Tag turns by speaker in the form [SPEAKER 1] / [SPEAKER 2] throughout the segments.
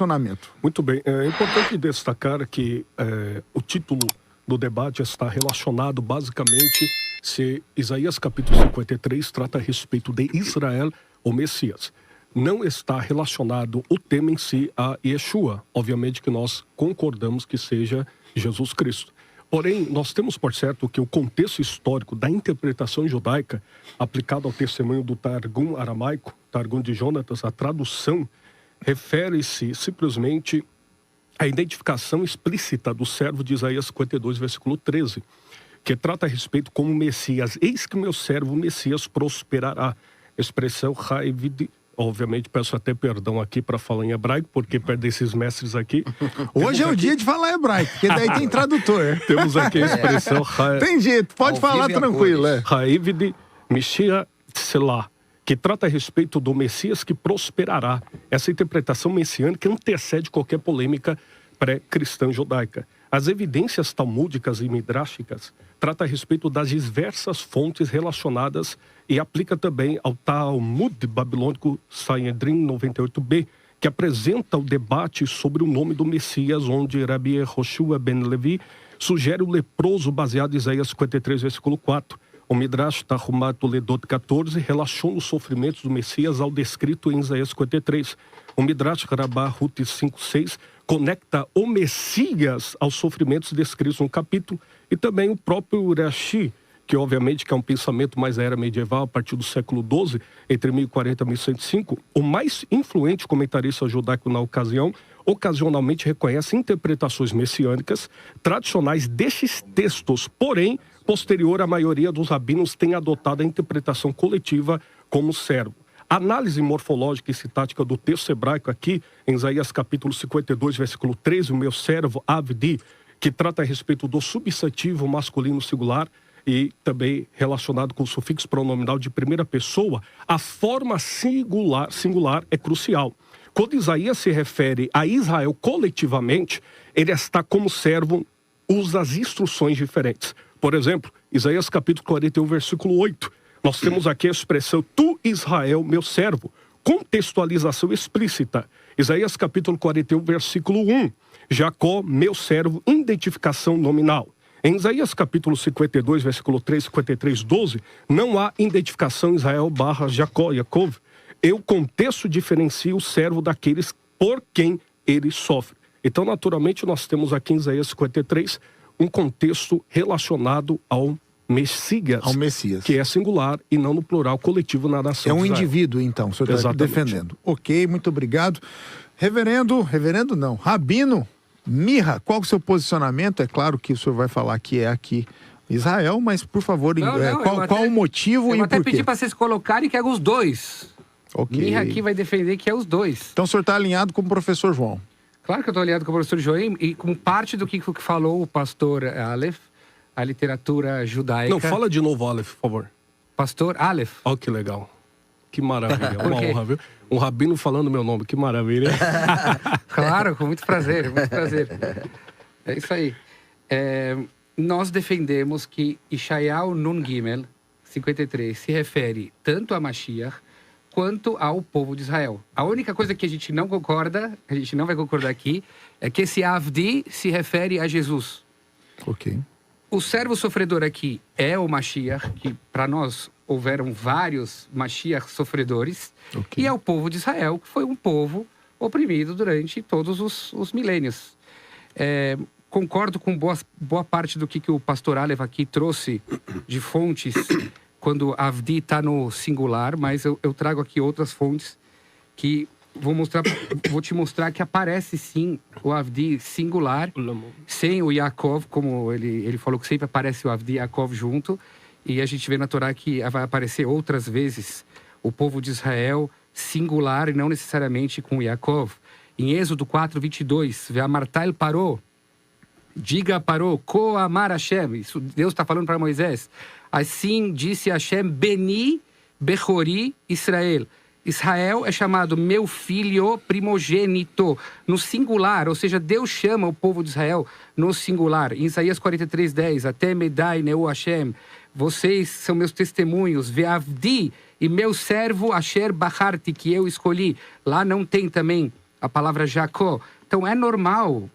[SPEAKER 1] questionamento.
[SPEAKER 2] Muito bem. É importante destacar que o título do debate está relacionado basicamente se Isaías capítulo 53 trata a respeito de Israel ou Messias. Não está relacionado o tema em si a Yeshua. Obviamente que nós concordamos que seja Jesus Cristo. Porém, nós temos por certo que o contexto histórico da interpretação judaica aplicado ao testemunho do Targum aramaico, Targum de Jonatas, a tradução refere-se simplesmente à identificação explícita do servo de Isaías 52, versículo 13, que trata a respeito como Messias. Eis que meu servo Messias prosperará. Expressão Haivid. Obviamente, peço até perdão aqui para falar em hebraico, porque perto desses mestres aqui.
[SPEAKER 1] Hoje é o dia de falar hebraico, porque daí tem tradutor.
[SPEAKER 2] Temos aqui a expressão...
[SPEAKER 1] Tem jeito, pode falar tranquilo.
[SPEAKER 2] Haivid Mishia Tselah, que trata a respeito do Messias que prosperará. Essa interpretação messiânica antecede qualquer polêmica pré-cristã judaica. As evidências talmúdicas e midráshicas tratam a respeito das diversas fontes relacionadas e aplica também ao Talmud babilônico Sanhedrin 98b, que apresenta o debate sobre o nome do Messias, onde Rabi Yehoshua ben Levi sugere o leproso baseado em Isaías 53, versículo 4. O Midrash Tahumat Toledot 14 relaciona os sofrimentos do Messias ao descrito em Isaías 53. O Midrash Rabbah Ruth 5:6 conecta o Messias aos sofrimentos descritos no capítulo, e também o próprio Rashi, que obviamente que é um pensamento mais da era medieval, a partir do século XII, entre 1040 e 1105, o mais influente comentarista judaico na ocasião, ocasionalmente reconhece interpretações messiânicas tradicionais destes textos, porém, posterior, a maioria dos rabinos tem adotado a interpretação coletiva como servo. A análise morfológica e sintática do texto hebraico aqui, em Isaías capítulo 52, versículo 13, o meu servo Avdi, que trata a respeito do substantivo masculino singular e também relacionado com o sufixo pronominal de primeira pessoa, a forma singular é crucial. Quando Isaías se refere a Israel coletivamente, ele está como servo, usa as instruções diferentes. Por exemplo, Isaías capítulo 41, versículo 8. Nós temos aqui a expressão, tu Israel, meu servo. Contextualização explícita. Isaías capítulo 41, versículo 1. Jacó, meu servo, identificação nominal. Em Isaías capítulo 52, versículo 3, 53, 12, não há identificação Israel barra Jacó, Yaakov. E o contexto diferencia o servo daqueles por quem ele sofre. Então, naturalmente, nós temos aqui em Isaías 53 um contexto relacionado ao Messias, que é singular e não no plural coletivo na nação.
[SPEAKER 1] É um indivíduo, então, o senhor está defendendo. Ok, muito obrigado. Reverendo não, Rabino Mirra, qual o seu posicionamento? É claro que o senhor vai falar que é aqui Israel, mas por favor, qual o motivo e por quê? Eu
[SPEAKER 3] até pedi para vocês colocarem que é os dois.
[SPEAKER 1] Okay.
[SPEAKER 3] Mirra aqui vai defender que é os dois.
[SPEAKER 1] Então o senhor está alinhado com o professor João?
[SPEAKER 3] Claro que eu estou alinhado com o professor João e com parte do que falou o pastor Aleph, a literatura judaica.
[SPEAKER 2] Não, fala de novo, Aleph, por favor.
[SPEAKER 3] Pastor Aleph.
[SPEAKER 2] Olha que legal. Que maravilha. Uma honra, viu? Um rabino falando meu nome, que maravilha.
[SPEAKER 3] Claro, com muito prazer, muito prazer. É isso aí. Nós defendemos que Ishayahu Nun Gimel 53 se refere tanto a Mashiach quanto ao povo de Israel. A única coisa que a gente não concorda, a gente não vai concordar aqui, é que esse Avdi se refere a Jesus.
[SPEAKER 1] Ok.
[SPEAKER 3] O servo sofredor aqui é o Mashiach, que para nós houveram vários Mashiach sofredores, okay. E é o povo de Israel, que foi um povo oprimido durante todos os milênios. Concordo com boa parte do que o pastor Aleph aqui trouxe de fontes, quando Avdi está no singular, mas eu trago aqui outras fontes que vou te mostrar que aparece sim o Avdi singular, sem o Yaakov, como ele falou que sempre aparece o Avdi e Yaakov junto, e a gente vê na Torá que vai aparecer outras vezes o povo de Israel singular e não necessariamente com Yaakov. Em Êxodo 4, 22, Ve'amartai parou, diga parou, Ko amar Hashem, isso Deus está falando para Moisés. Assim disse Hashem, Beni Bechori Israel. Israel é chamado meu filho primogênito, no singular, ou seja, Deus chama o povo de Israel no singular. Em Isaías 43, 10, até Medai Neu Hashem, vocês são meus testemunhos, Ve'avdi, e meu servo Asher Bacharti, que eu escolhi. Lá não tem também a palavra Jacó. Então é normal,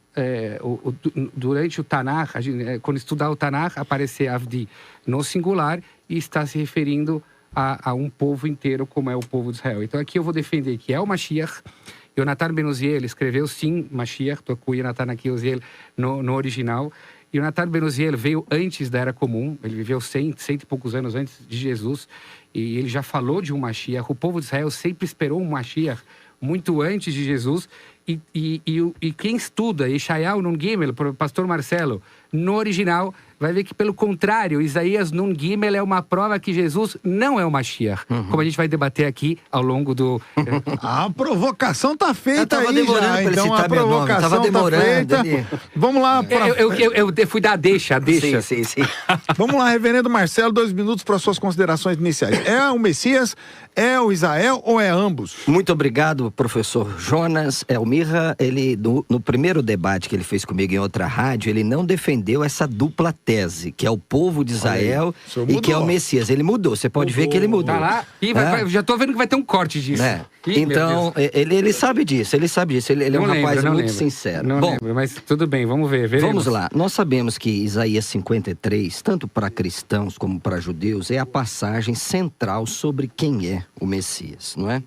[SPEAKER 3] durante o Tanakh, quando estudar o Tanakh, aparecer Avdi no singular e está se referindo a um povo inteiro, como é o povo de Israel. Então aqui eu vou defender que é o Mashiach. Yonatan Ben Uziel escreveu sim Mashiach, estou com o Yonatan aqui, Uziel, no original. Yonatan Ben Uziel veio antes da Era Comum, ele viveu 100 e poucos anos antes de Jesus, e ele já falou de um Mashiach. O povo de Israel sempre esperou um Mashiach muito antes de Jesus, e quem estuda Yeshayahu Nun Gimel, pastor Marcelo, no original, vai ver que, pelo contrário, Isaías Nun Gimel é uma prova que Jesus não é o Mashiach. Como a gente vai debater aqui ao longo do...
[SPEAKER 1] A provocação tá feita aí já, então a provocação
[SPEAKER 4] tava demorando,
[SPEAKER 1] tá feita. Vamos lá.
[SPEAKER 3] Eu fui dar a deixa.
[SPEAKER 4] Sim.
[SPEAKER 1] Vamos lá, reverendo Marcelo, 2 minutos para suas considerações iniciais. É o Messias, é o Israel ou é ambos?
[SPEAKER 4] Muito obrigado, professor Jonas. O Mirra, ele, no primeiro debate que ele fez comigo em outra rádio, ele não defendeu essa dupla tese, que é o povo de Israel e que é o Messias. Ele mudou, você pode ver que ele mudou.
[SPEAKER 3] Tá lá, já tô vendo que vai ter um corte disso.
[SPEAKER 4] Então, ele sabe disso, ele é um rapaz muito sincero.
[SPEAKER 3] Não lembro, mas tudo bem, vamos ver. Veremos.
[SPEAKER 4] Vamos lá, nós sabemos que Isaías 53, tanto para cristãos como para judeus, é a passagem central sobre quem é o Messias, não é?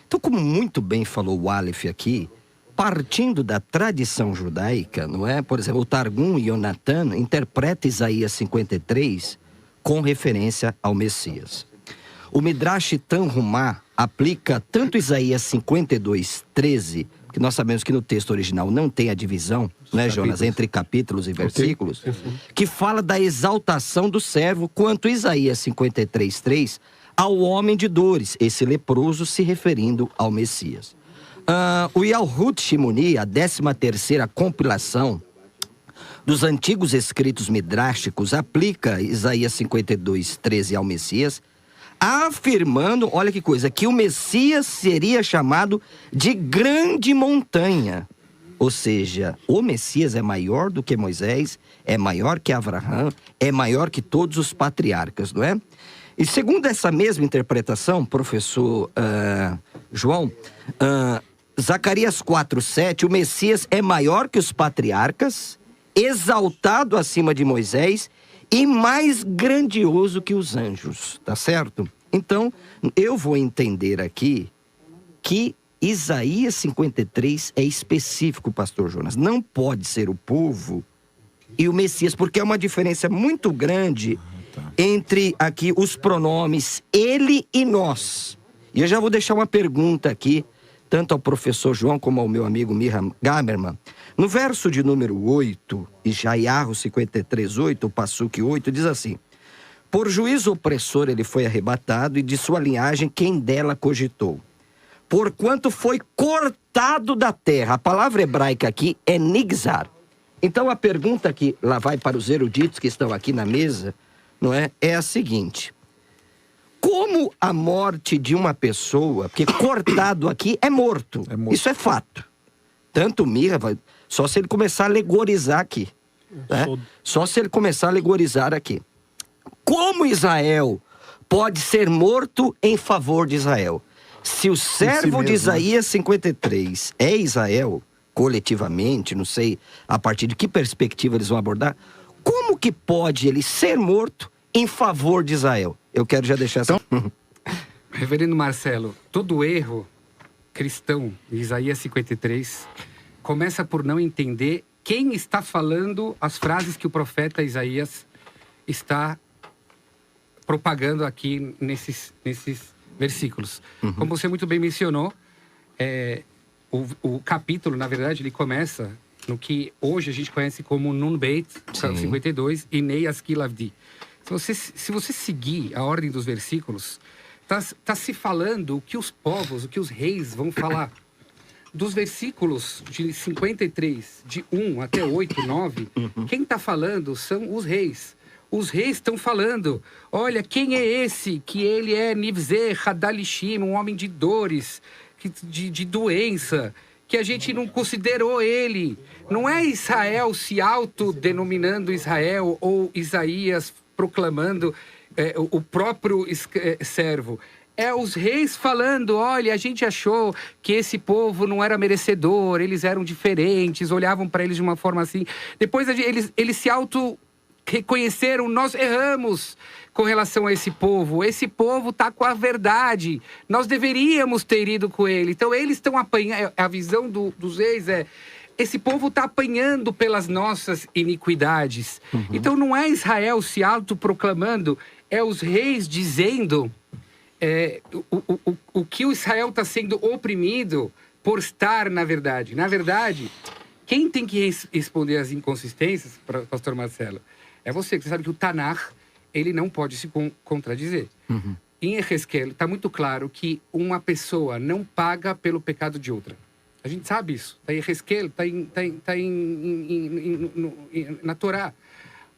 [SPEAKER 4] Então, como muito bem falou o Aleph aqui, partindo da tradição judaica, não é? Por exemplo, o Targum e Yonatan interpreta Isaías 53 com referência ao Messias. O Midrash Tanhumá aplica tanto Isaías 52, 13, que nós sabemos que no texto original não tem a divisão, né, Jonas, entre capítulos e versículos, que fala da exaltação do servo, quanto Isaías 53, 3, ao homem de dores, esse leproso se referindo ao Messias. O Yalhut Shimoni, a 13ª compilação dos antigos escritos midráshicos, aplica Isaías 52, 13 ao Messias, afirmando, olha que coisa, que o Messias seria chamado de grande montanha. Ou seja, o Messias é maior do que Moisés, é maior que Abraão, é maior que todos os patriarcas, não é? E segundo essa mesma interpretação, professor João, Zacarias 4:7, o Messias é maior que os patriarcas, exaltado acima de Moisés e mais grandioso que os anjos, tá certo? Então, eu vou entender aqui que Isaías 53 é específico, pastor Jonas. Não pode ser o povo e o Messias, porque é uma diferença muito grande entre aqui os pronomes ele e nós. E eu já vou deixar uma pergunta aqui, tanto ao professor João como ao meu amigo Mirra Gamerman. No verso de número 8, Yeshayahu 53, 8, o Passuque 8, diz assim: por juízo opressor ele foi arrebatado, e de sua linhagem quem dela cogitou. Porquanto foi cortado da terra. A palavra hebraica aqui é nigzar. Então a pergunta que lá vai para os eruditos que estão aqui na mesa, não é? É a seguinte: como a morte de uma pessoa, porque cortado aqui é morto. Isso é fato. Tanto Mirra, só se ele começar a alegorizar aqui. Né? Só se ele começar a alegorizar aqui. Como Israel pode ser morto em favor de Israel? Se o servo de Isaías 53 é Israel, coletivamente, não sei a partir de que perspectiva eles vão abordar, como que pode ele ser morto em favor de Israel? Eu quero já deixar essa...
[SPEAKER 3] Reverendo Marcelo, todo erro cristão de Isaías 53 começa por não entender quem está falando as frases que o profeta Isaías está propagando aqui nesses versículos. Como você muito bem mencionou, o capítulo, na verdade, ele começa no que hoje a gente conhece como Nun Beit, 52, e Nei Askil Avdi. Se você seguir a ordem dos versículos, tá se falando o que os povos, o que os reis vão falar. Dos versículos de 53, de 1 até 8, 9, quem está falando são os reis. Os reis estão falando, olha, quem é esse? Que ele é Nivzeh Hadalishim, um homem de dores, de doença, que a gente não considerou ele. Não é Israel se autodenominando Israel ou Isaías proclamando o próprio servo. É os reis falando, olha, a gente achou que esse povo não era merecedor, eles eram diferentes, olhavam para eles de uma forma assim. Depois eles se auto-reconheceram, nós erramos com relação a esse povo está com a verdade, nós deveríamos ter ido com ele. Então eles estão apanhando, a visão dos reis esse povo está apanhando pelas nossas iniquidades. Então não é Israel se autoproclamando, é os reis dizendo... o que o Israel está sendo oprimido por estar na verdade. Na verdade, quem tem que responder às inconsistências, pastor Marcelo, é você, que você sabe que o Tanakh, ele não pode se contradizer. Em Ezequiel, está muito claro que uma pessoa não paga pelo pecado de outra. A gente sabe isso. Está em Ezequiel, está na Torá.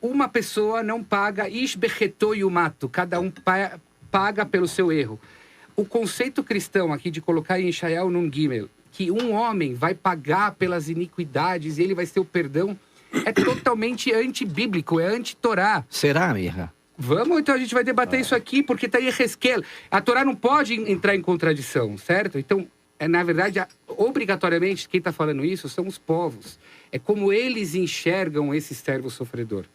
[SPEAKER 3] Uma pessoa não paga, ish becheto yumato, cada um paga pelo seu erro. O conceito cristão aqui de colocar em Yeshayahu Nun Gimel, que um homem vai pagar pelas iniquidades e ele vai ter o perdão, é totalmente antibíblico, é anti-Torá.
[SPEAKER 4] Será, Mirra?
[SPEAKER 3] Vamos, então a gente vai debater isso aqui, porque está em Ezequiel. A Torá não pode entrar em contradição, certo? Então, na verdade, obrigatoriamente, quem está falando isso são os povos. É como eles enxergam esse servo sofredor.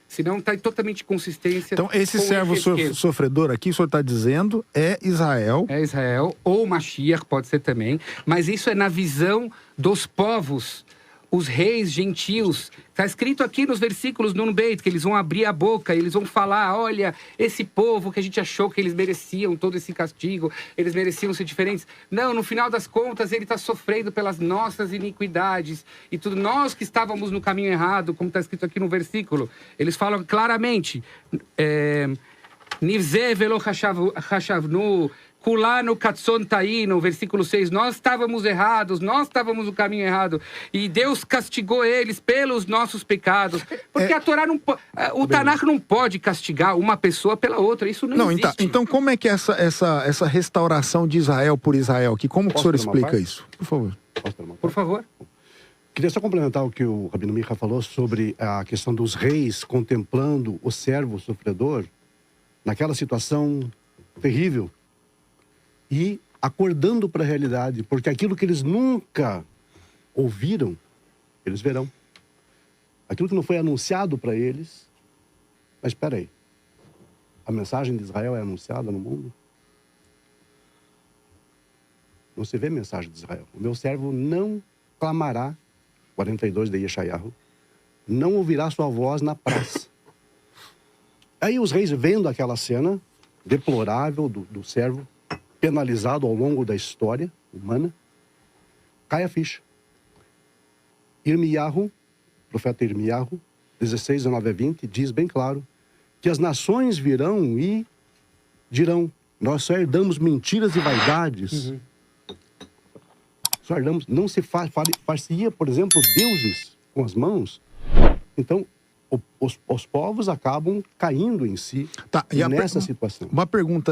[SPEAKER 3] Senão está em totalmente consistência.
[SPEAKER 1] Então, esse servo sofredor aqui, o senhor está dizendo, é Israel.
[SPEAKER 3] É Israel, ou Mashiach, pode ser também. Mas isso é na visão dos povos, os reis gentios. Está escrito aqui nos versículos no Beit, que eles vão abrir a boca, eles vão falar, olha, esse povo que a gente achou que eles mereciam todo esse castigo, eles mereciam ser diferentes. Não, no final das contas, ele está sofrendo pelas nossas iniquidades e tudo. Nós que estávamos no caminho errado, como está escrito aqui no versículo, eles falam claramente, Nivze velo chashavnu, Kulanu Katson Taino, versículo 6, nós estávamos errados, nós estávamos no caminho errado, e Deus castigou eles pelos nossos pecados, porque a Torá não pode, o Tanakh não pode castigar uma pessoa pela outra, isso não existe.
[SPEAKER 1] Então como é que essa restauração de Israel por Israel aqui, como que o senhor explica isso? Por favor.
[SPEAKER 3] Por favor.
[SPEAKER 5] Queria só complementar o que o Rabino Micha falou sobre a questão dos reis contemplando o servo sofredor naquela situação terrível e acordando para a realidade, porque aquilo que eles nunca ouviram, eles verão. Aquilo que não foi anunciado para eles, mas espera aí, a mensagem de Israel é anunciada no mundo? Não se vê mensagem de Israel. O meu servo não clamará, 42 de Yeshayahu, não ouvirá sua voz na praça. Aí os reis, vendo aquela cena deplorável do servo, penalizado ao longo da história humana, cai a ficha. Irmiyahu, profeta Irmiyahu, 16, 19 a 20, diz bem claro que as nações virão e dirão, nós só herdamos mentiras e vaidades. Só herdamos, não se fazia, por exemplo, deuses com as mãos. Então, os povos acabam caindo em si nessa situação.
[SPEAKER 1] Uma pergunta.